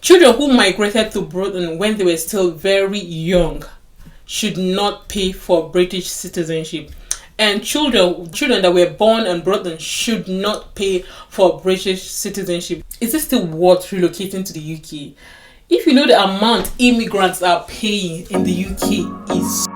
Children who migrated to Britain when they were still very young should not pay for British citizenship. And children that were born in Britain should not pay for British citizenship. Is it still worth relocating to the UK? If you know the amount immigrants are paying in the UK is...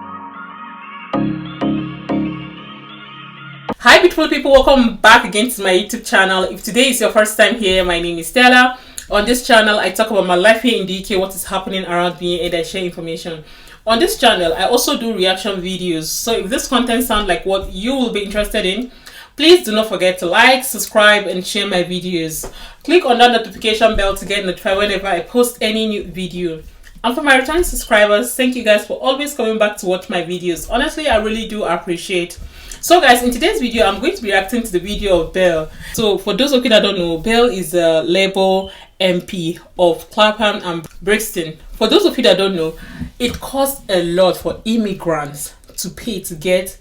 Hi beautiful people, welcome back again to my YouTube channel. If today is your first time here, my name is Stella. On this channel, I talk about my life here in the UK, what is happening around me, and I share information. On this channel, I also do reaction videos. So if this content sounds like what you will be interested in, please do not forget to like, subscribe, and share my videos. Click on that notification bell to get notified whenever I post any new video. And for my returning subscribers, thank you guys for always coming back to watch my videos. Honestly, I really do appreciate. So guys, in today's video, I'm going to be reacting to the video of Bell. So for those of you that don't know, Bell is a Labour MP of Clapham and Brixton. For those of you that don't know, it costs a lot for immigrants to pay to get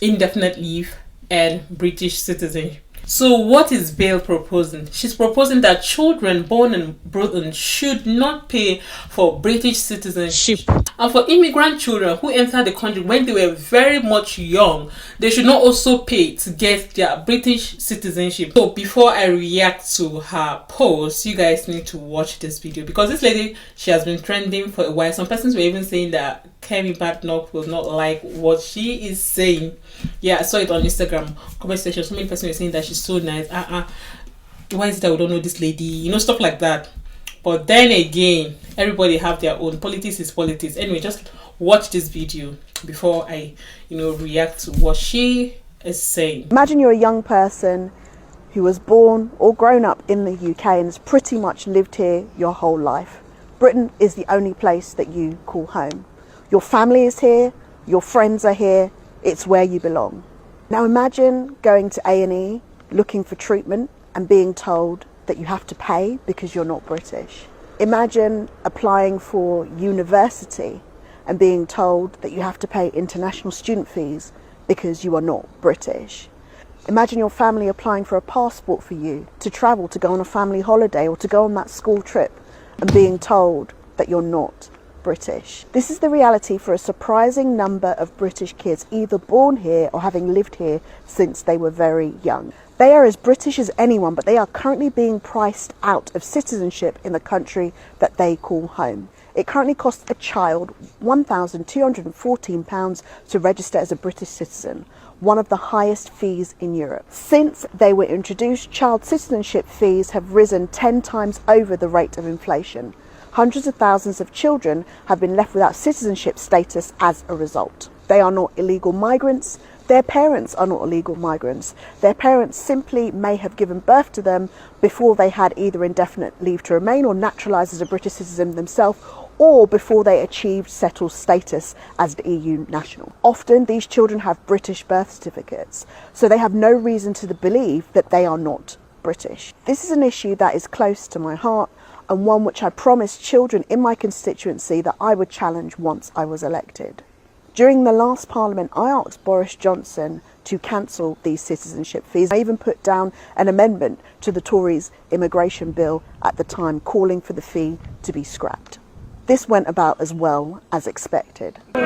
indefinite leave and British citizenship. So what is Bell proposing? She's proposing that children born in Britain should not pay for British citizenship. And for immigrant children who entered the country when they were very much young, they should not also pay to get their British citizenship. So before I react to her post, you guys need to watch this video, because this lady, she has been trending for a while. Some persons were even saying that Kemi Badnock will not like what she is saying. Yeah, I saw it on Instagram comment section. So many persons were saying that she's so nice. Why is it that we don't know this lady? You know, stuff like that. But then again, everybody have their own. Politics is politics. Anyway, just watch this video before I, react to what she is saying. Imagine you're a young person who was born or grown up in the UK and has pretty much lived here your whole life. Britain is the only place that you call home. Your family is here, your friends are here, it's where you belong. Now imagine going to A&E looking for treatment and being told that you have to pay because you're not British. Imagine applying for university and being told that you have to pay international student fees because you are not British. Imagine your family applying for a passport for you to travel, to go on a family holiday or to go on that school trip, and being told that you're not British. This is the reality for a surprising number of British kids, either born here or having lived here since they were very young. They are as British as anyone, but they are currently being priced out of citizenship in the country that they call home. It currently costs a child £1,214 to register as a British citizen, one of the highest fees in Europe. Since they were introduced, child citizenship fees have risen 10 times over the rate of inflation. Hundreds of thousands of children have been left without citizenship status as a result. They are not illegal migrants. Their parents are not illegal migrants. Their parents simply may have given birth to them before they had either indefinite leave to remain or naturalised as a British citizen themselves, or before they achieved settled status as an EU national. Often these children have British birth certificates, so they have no reason to believe that they are not British. This is an issue that is close to my heart, and one which I promised children in my constituency that I would challenge once I was elected. During the last Parliament, I asked Boris Johnson to cancel these citizenship fees. I even put down an amendment to the Tories' immigration bill at the time, calling for the fee to be scrapped. This went about as well as expected. No!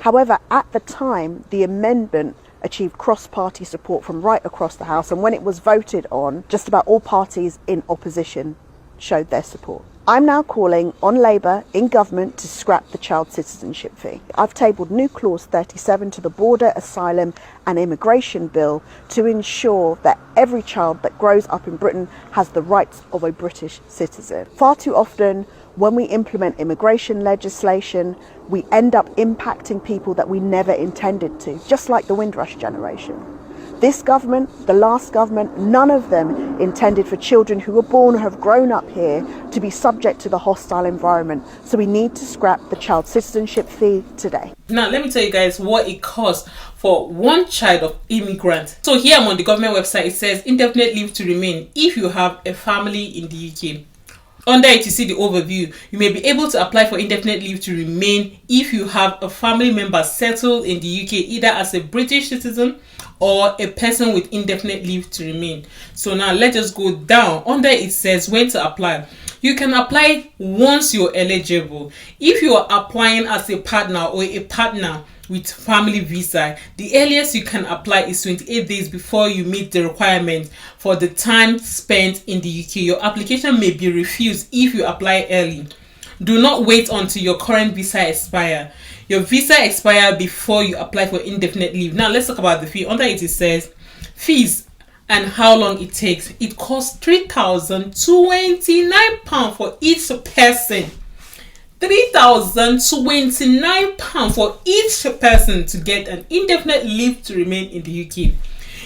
However, at the time, the amendment achieved cross-party support from right across the House, and when it was voted on, just about all parties in opposition showed their support. I'm now calling on Labour in government to scrap the child citizenship fee. I've tabled new clause 37 to the Border, Asylum and Immigration Bill to ensure that every child that grows up in Britain has the rights of a British citizen. Far too often, when we implement immigration legislation, we end up impacting people that we never intended to, just like the Windrush generation. This government, the last government, none of them intended for children who were born or have grown up here to be subject to the hostile environment. So we need to scrap the child citizenship fee today. Now, let me tell you guys what it costs for one child of immigrant. So here I'm on the government website. It says indefinite leave to remain if you have a family in the UK. Under it, you see the overview. You may be able to apply for indefinite leave to remain if you have a family member settled in the UK, either as a British citizen or a person with indefinite leave to remain. So now let's just go down. Under it says when to apply. You can apply once you're eligible. If you are applying as a partner or a partner with family visa, the earliest you can apply is 28 days before you meet the requirement for the time spent in the UK. Your application may be refused if you apply early. Do not wait until your current visa expires. Your visa expires before you apply for indefinite leave. Now let's talk about the fee. Under it says fees and how long it takes. It costs £3,029 for each person. £3,029 for each person to get an indefinite leave to remain in the UK.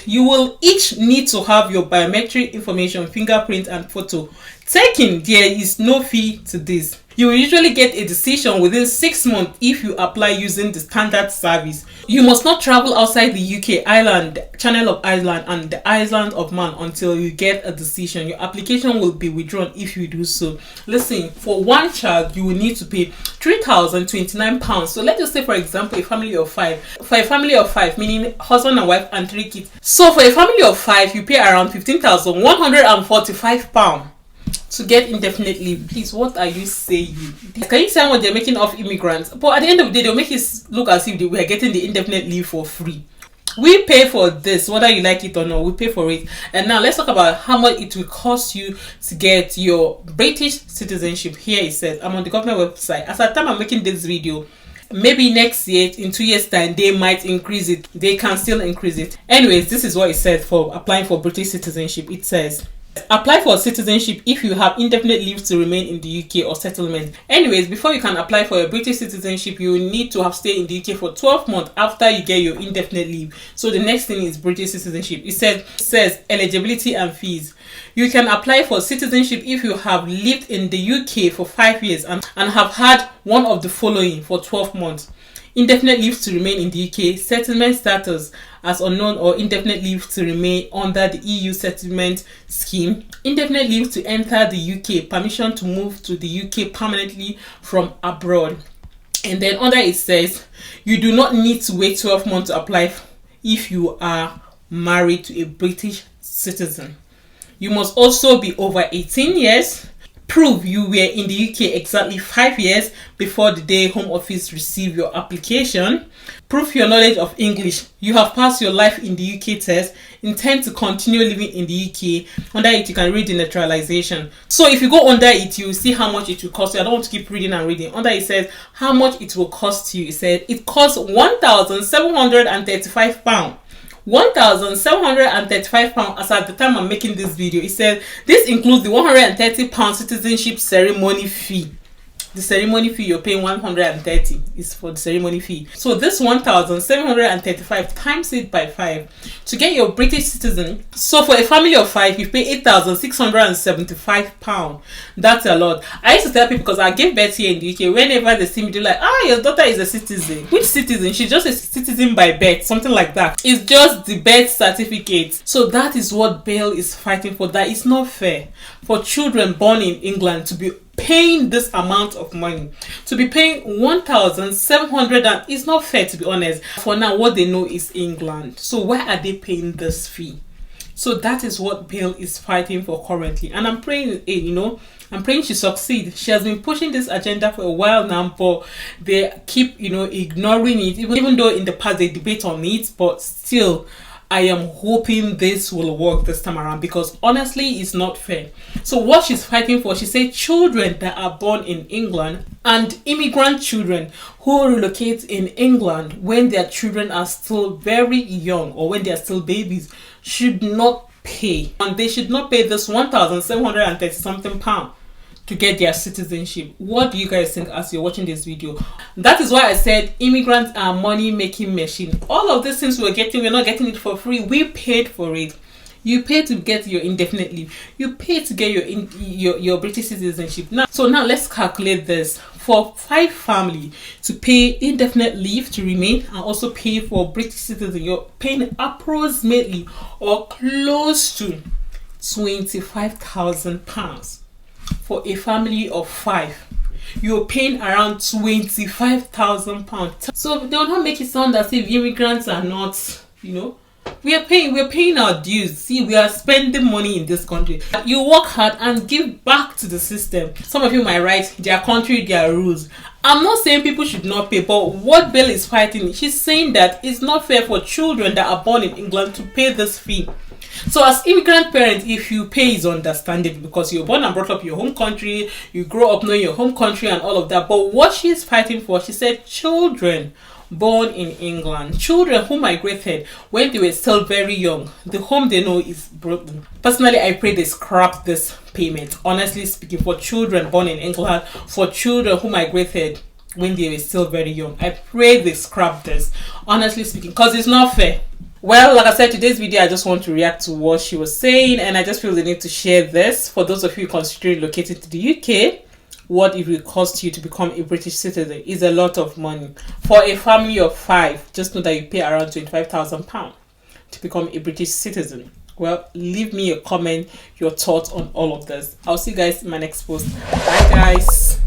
You will each need to have your biometric information, fingerprint and photo taken. There is no fee to this. You will usually get a decision within 6 months if you apply using the standard service. You must not travel outside the UK, Ireland, Channel of Ireland and the Island of Man until you get a decision. Your application will be withdrawn if you do so. Listen, for one child, you will need to pay £3,029. So let's just say, for example, a family of 5. For a family of 5, meaning husband and wife and 3 kids. So for a family of 5, you pay around £15,145 to get indefinite leave. Please, what are you saying? Can you tell what they're making off immigrants? But at the end of the day, they'll make it look as if we are getting the indefinite leave for free. We pay for this, whether you like it or not. We pay for it. And now let's talk about how much it will cost you to get your British citizenship. Here it says, I'm on the government website. As at the time I'm making this video, maybe next year, in 2 years time, they might increase it. They can still increase it. Anyways, this is what it says for applying for British citizenship. It says, apply for citizenship if you have indefinite leave to remain in the UK or settlement. Anyways, before you can apply for your British citizenship, you will need to have stayed in the UK for 12 months after you get your indefinite leave. So the next thing is British citizenship. It says eligibility and fees. You can apply for citizenship if you have lived in the UK for 5 years and have had one of the following for 12 months. Indefinite leave to remain in the UK, settlement status as unknown or indefinite leave to remain under the EU settlement scheme, indefinite leave to enter the UK, permission to move to the UK permanently from abroad. And then under it says, you do not need to wait 12 months to apply if you are married to a British citizen. You must also be over 18 years. Prove you were in the UK exactly 5 years before the day Home Office received your application. Prove your knowledge of English. You have passed your life in the UK test. Intend to continue living in the UK. Under it, you can read the naturalization. So if you go under it, you will see how much it will cost you. I don't want to keep reading and reading. Under it says how much it will cost you. It said it costs £1,735. £1,735 as at the time I'm making this video. It said this includes the £130 citizenship ceremony fee. The ceremony fee you're paying 130 is for the ceremony fee. So this 1,735 times it by 5 to get your British citizen. So for a family of 5, you pay £8,675. That's a lot. I used to tell people, because I gave birth here in the UK, whenever they see me, they're like, your daughter is a citizen. Which citizen? She's just a citizen by birth, something like that. It's just the birth certificate. So that is what Bale is fighting for. That is not fair for children born in England to be paying this amount of money, to be paying 1,700, and it's not fair, to be honest. For now, what they know is England, so why are they paying this fee? So that is what Bale is fighting for currently, and I'm praying, I'm praying she succeeds. She has been pushing this agenda for a while now, but they keep, ignoring it, even though in the past they debate on it, but still, I am hoping this will work this time around, because honestly, it's not fair. So what she's fighting for, she said children that are born in England and immigrant children who relocate in England when their children are still very young or when they are still babies should not pay. And they should not pay this 1,730 something pound to get their citizenship. What do you guys think as you're watching this video? That is why I said immigrants are money making machine. All of these things we're not getting it for free. We paid for it. You pay to get your indefinite leave. You pay to get your British citizenship. Now let's calculate this. For 5 family to pay indefinite leave to remain and also pay for British citizen, you're paying approximately or close to £25,000. for a family of 5, you're paying around £25,000. So they will not make it sound as if immigrants are not, we are paying our dues. See, we are spending money in this country. You work hard and give back to the system. Some of you might write, their country, their rules. I'm not saying people should not pay, but what Bill is fighting, she's saying that it's not fair for children that are born in England to pay this fee. So as immigrant parents, if you pay, is understandable because you're born and brought up in your home country, you grow up knowing your home country and all of that. But what she's fighting for, she said, children born in England, children who migrated when they were still very young, the home they know is broken. Personally, I pray they scrap this payment. Honestly speaking, for children born in England, for children who migrated when they were still very young, I pray they scrap this. Honestly speaking, because it's not fair. Well, like I said, today's video, I just want to react to what she was saying, and I just feel the need to share this for those of you considering locating to the UK. What it will cost you to become a British citizen is a lot of money. For a family of 5, just know that you pay around £25,000 to become a British citizen. Well, leave me a comment, your thoughts on all of this. I'll see you guys in my next post. Bye, guys.